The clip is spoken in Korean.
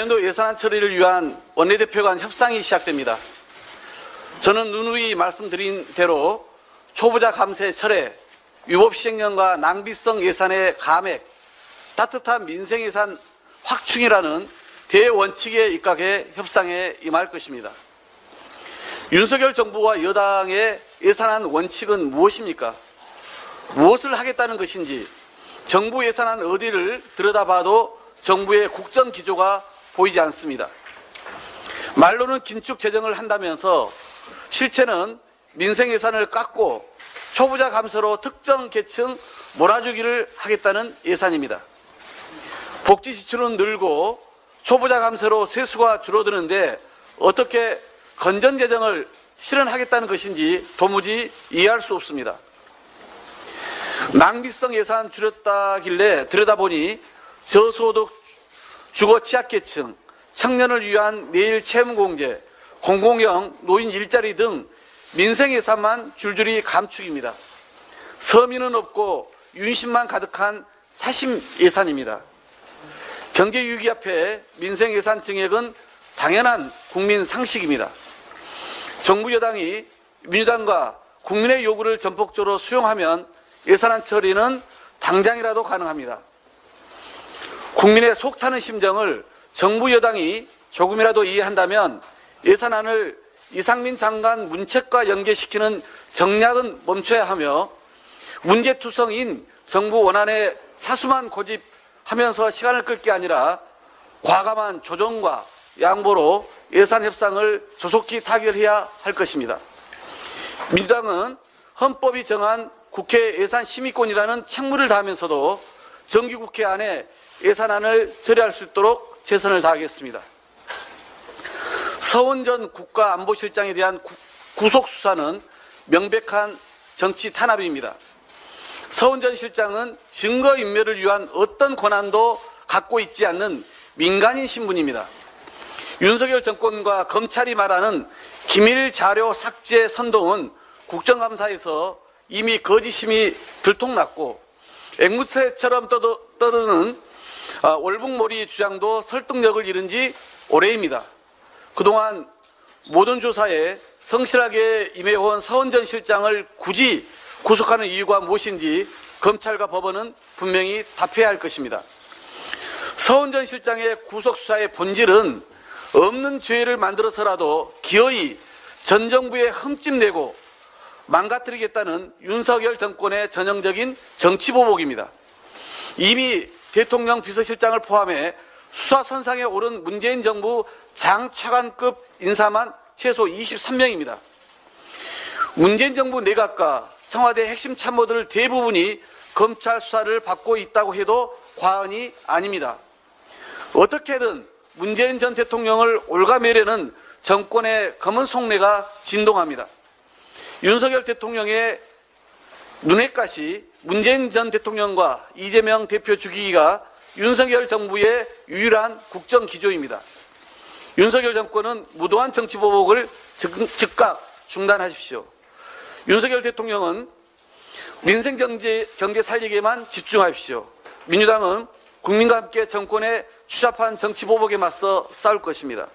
내년도 예산안 처리를 위한 원내대표 간 협상이 시작됩니다. 저는 누누이 말씀드린 대로 초부자 감세 철회, 위법 시행령과 낭비성 예산의 감액, 따뜻한 민생 예산 확충이라는 대원칙에 입각해 협상에 임할 것입니다. 윤석열 정부와 여당의 예산안 원칙은 무엇입니까? 무엇을 하겠다는 것인지 정부 예산안 어디를 들여다봐도 정부의 국정 기조가 보이지 않습니다. 말로는 긴축 재정을 한다면서 실체는 민생 예산을 깎고 초부자 감세로 특정 계층 몰아주기를 하겠다는 예산입니다. 복지 지출은 늘고 초부자 감세로 세수가 줄어드는데 어떻게 건전 재정을 실현하겠다는 것인지 도무지 이해할 수 없습니다. 낭비성 예산 줄였다길래 들여다보니 저소득 주거 취약계층, 청년을 위한 내일 채무공제, 공공형 노인 일자리 등 민생 예산만 줄줄이 감축입니다. 서민은 없고 윤심만 가득한 사심 예산입니다. 경제 위기 앞에 민생 예산 증액은 당연한 국민 상식입니다. 정부 여당이 민주당과 국민의 요구를 전폭적으로 수용하면 예산안 처리는 당장이라도 가능합니다. 국민의 속타는 심정을 정부 여당이 조금이라도 이해한다면 예산안을 이상민 장관 문책과 연계시키는 정략은 멈춰야 하며 문제투성인 정부 원안에 사수만 고집하면서 시간을 끌 게 아니라 과감한 조정과 양보로 예산 협상을 조속히 타결해야 할 것입니다. 민주당은 헌법이 정한 국회 예산심의권이라는 책무를 다하면서도 정기국회 안에 예산안을 처리할 수 있도록 최선을 다하겠습니다. 서훈 국가안보실장에 대한 구속수사는 명백한 정치 탄압입니다. 서훈 실장은 증거인멸을 위한 어떤 권한도 갖고 있지 않는 민간인 신분입니다. 윤석열 정권과 검찰이 말하는 기밀 자료 삭제 선동은 국정감사에서 이미 거짓임이 들통났고 앵무새처럼 떠드는 올북몰이 주장도 설득력을 잃은 지 오래입니다. 그동안 모든 조사에 성실하게 임해온 서훈 실장을 굳이 구속하는 이유가 무엇인지 검찰과 법원은 분명히 답해야 할 것입니다. 서훈 실장의 구속수사의 본질은 없는 죄를 만들어서라도 기어이 전 정부에 흠집내고 망가뜨리겠다는 윤석열 정권의 전형적인 정치보복입니다. 이미 대통령 비서실장을 포함해 수사선상에 오른 문재인 정부 장차관급 인사만 최소 23명입니다. 문재인 정부 내각과 청와대 핵심 참모들 대부분이 검찰 수사를 받고 있다고 해도 과언이 아닙니다. 어떻게든 문재인 전 대통령을 올가매려는 정권의 검은 속내가 진동합니다. 윤석열 대통령의 눈엣가시 문재인 전 대통령과 이재명 대표 죽이기가 윤석열 정부의 유일한 국정 기조입니다. 윤석열 정권은 무도한 정치보복을 즉각 중단하십시오. 윤석열 대통령은 민생 경제 살리기에만 집중하십시오. 민주당은 국민과 함께 정권의 추잡한 정치보복에 맞서 싸울 것입니다.